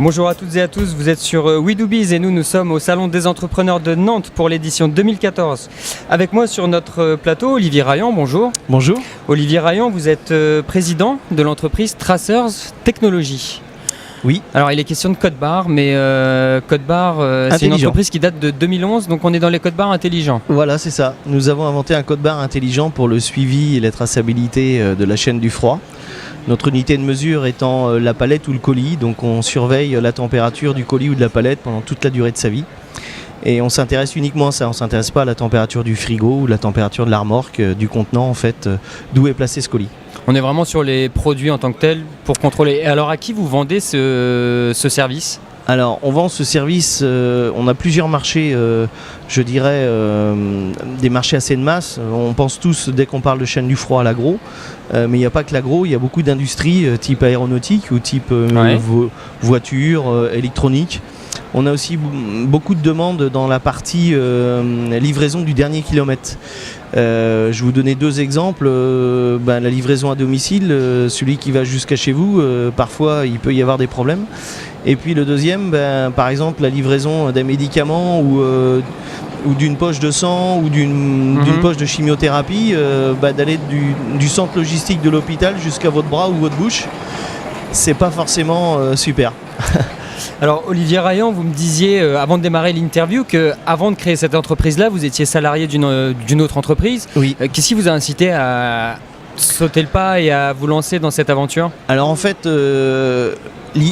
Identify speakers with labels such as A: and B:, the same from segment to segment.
A: Bonjour à toutes et à tous, vous êtes sur We Do Biz et nous sommes au Salon des entrepreneurs de Nantes pour l'édition 2014. Avec moi sur notre plateau, Olivier Raillant, bonjour.
B: Bonjour.
A: Olivier Raillant, vous êtes président de l'entreprise Tracers Technologies.
B: Oui.
A: Alors il est question de code barre, mais code barre c'est une entreprise qui date de 2011, donc on est dans les codes barres intelligents.
B: Voilà, c'est ça. Nous avons inventé un code barre intelligent pour le suivi et la traçabilité de la chaîne du froid. Notre unité de mesure étant la palette ou le colis, donc on surveille la température du colis ou de la palette pendant toute la durée de sa vie. Et on s'intéresse uniquement à ça, on ne s'intéresse pas à la température du frigo ou la température de la remorque, du contenant en fait, d'où est placé ce colis.
A: On est vraiment sur les produits en tant que tels pour contrôler. Et alors à qui vous vendez ce service ?
B: Alors, on vend ce service, on a plusieurs marchés, je dirais, des marchés assez de masse. On pense tous, dès qu'on parle de chaîne du froid, à l'agro. Mais il n'y a pas que l'agro, il y a beaucoup d'industries type aéronautique ou type voiture, électronique. On a aussi beaucoup de demandes dans la partie livraison du dernier kilomètre. Je vais vous donner deux exemples. La livraison à domicile, celui qui va jusqu'à chez vous, parfois il peut y avoir des problèmes. Et puis le deuxième, par exemple la livraison d'un médicament ou d'une poche de sang ou d'une poche de chimiothérapie, d'aller du centre logistique de l'hôpital jusqu'à votre bras ou votre bouche, c'est pas forcément super.
A: Alors Olivier Raillant, vous me disiez avant de démarrer l'interview qu'avant de créer cette entreprise-là, vous étiez salarié d'une autre entreprise.
B: Oui.
A: Qu'est-ce qui vous a incité à sauter le pas et à vous lancer dans cette aventure ?
B: Alors en fait,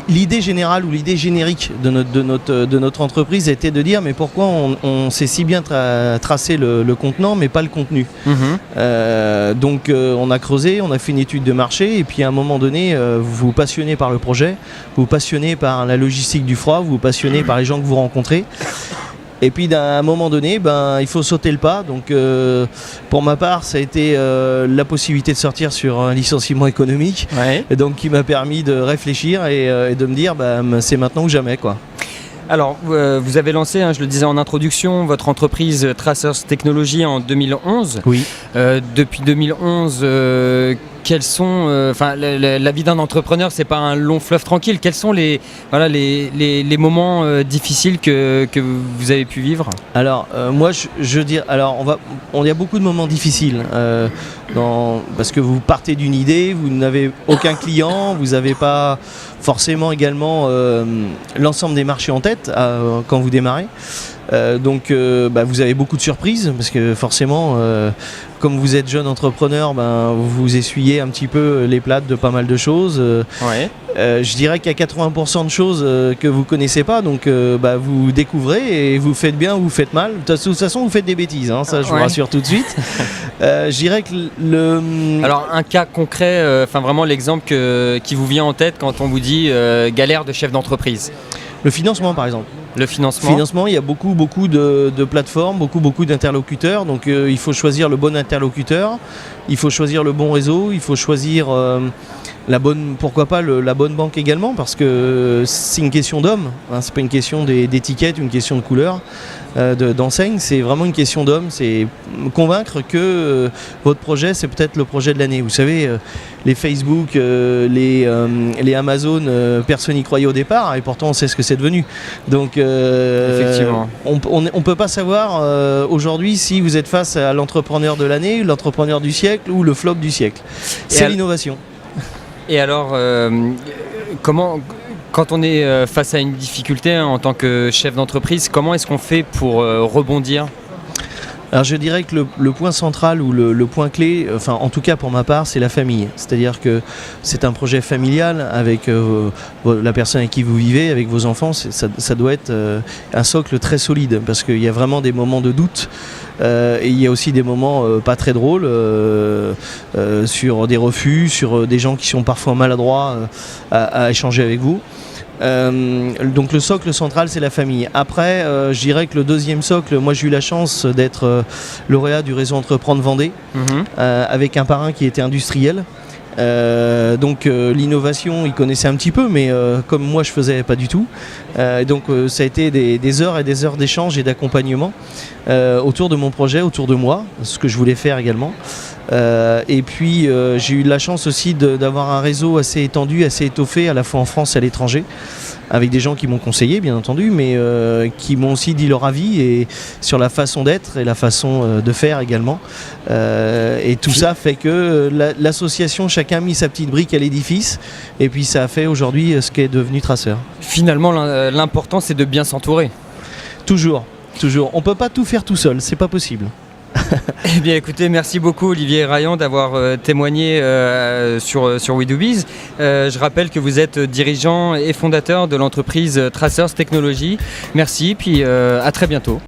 B: l'idée générale ou l'idée générique de notre entreprise était de dire mais pourquoi on sait si bien tracer le contenant mais pas le contenu. Donc on a creusé, on a fait une étude de marché et puis à un moment donné vous vous passionnez par le projet, vous vous passionnez par la logistique du froid, vous vous passionnez par les gens que vous rencontrez. Et puis d'un moment donné, il faut sauter le pas. Donc pour ma part, ça a été la possibilité de sortir sur un licenciement économique, et donc qui m'a permis de réfléchir et de me dire c'est maintenant ou jamais quoi.
A: Alors, vous avez lancé, je le disais en introduction, votre entreprise Tracers Technologies en 2011.
B: Oui.
A: Depuis 2011, quels sont, la vie d'un entrepreneur, c'est pas un long fleuve tranquille. Quels sont les moments difficiles que vous avez pu vivre ?
B: Alors, moi, je dirais, il y a beaucoup de moments difficiles parce que vous partez d'une idée, vous n'avez aucun client, vous n'avez pas forcément également l'ensemble des marchés en tête quand vous démarrez. Donc vous avez beaucoup de surprises parce que forcément comme vous êtes jeune entrepreneur, vous essuyez un petit peu les plates de pas mal de choses. Je dirais qu'il y a 80% de choses que vous connaissez pas, donc vous découvrez et vous faites bien ou vous faites mal. De toute façon vous faites des bêtises, ça je vous rassure tout de suite. Je dirais que
A: Alors un cas concret, vraiment l'exemple qui vous vient en tête quand on vous dit galère de chef d'entreprise.
B: Le financement par exemple.
A: Le financement, il
B: y a beaucoup de plateformes, beaucoup d'interlocuteurs. Donc il faut choisir le bon interlocuteur, il faut choisir le bon réseau, il faut choisir la bonne banque également, parce que c'est une question d'homme. C'est pas une question d'étiquette, une question de couleur, d'enseigne. C'est vraiment une question d'homme. C'est convaincre que votre projet, c'est peut-être le projet de l'année. Vous savez, les Facebook, les Amazon, personne n'y croyait au départ, et pourtant on sait ce que c'est devenu. Donc
A: effectivement.
B: On ne peut pas savoir aujourd'hui si vous êtes face à l'entrepreneur de l'année, l'entrepreneur du siècle ou le flop du siècle. C'est l'innovation.
A: Et alors, quand on est face à une difficulté en tant que chef d'entreprise, comment est-ce qu'on fait pour rebondir ?
B: Alors je dirais que le point central ou le point clé, en tout cas pour ma part, c'est la famille. C'est-à-dire que c'est un projet familial avec la personne avec qui vous vivez, avec vos enfants. Ça doit être un socle très solide parce qu'il y a vraiment des moments de doute. Et il y a aussi des moments pas très drôles sur des refus, sur des gens qui sont parfois maladroits à échanger avec vous. Donc le socle central c'est la famille. Après je dirais que le deuxième socle, moi j'ai eu la chance d'être lauréat du réseau Entreprendre Vendée avec un parrain qui était industriel. Donc l'innovation il connaissait un petit peu, mais comme moi je faisais pas du tout, donc ça a été des heures et des heures d'échange et d'accompagnement autour de mon projet, autour de moi, ce que je voulais faire également. Et puis j'ai eu de la chance aussi d'avoir un réseau assez étendu, assez étoffé, à la fois en France et à l'étranger, avec des gens qui m'ont conseillé bien entendu, mais qui m'ont aussi dit leur avis et sur la façon d'être et la façon de faire également. Et tout ça fait que l'association, chacun a mis sa petite brique à l'édifice, et puis ça a fait aujourd'hui ce qu'est devenu Tracer.
A: Finalement, l'important c'est de bien s'entourer.
B: Toujours. On peut pas tout faire tout seul, c'est pas possible.
A: Eh bien écoutez, merci beaucoup Olivier Rayan d'avoir témoigné sur We Do Biz. Je rappelle que vous êtes dirigeant et fondateur de l'entreprise Tracers Technologies. Merci, puis à très bientôt.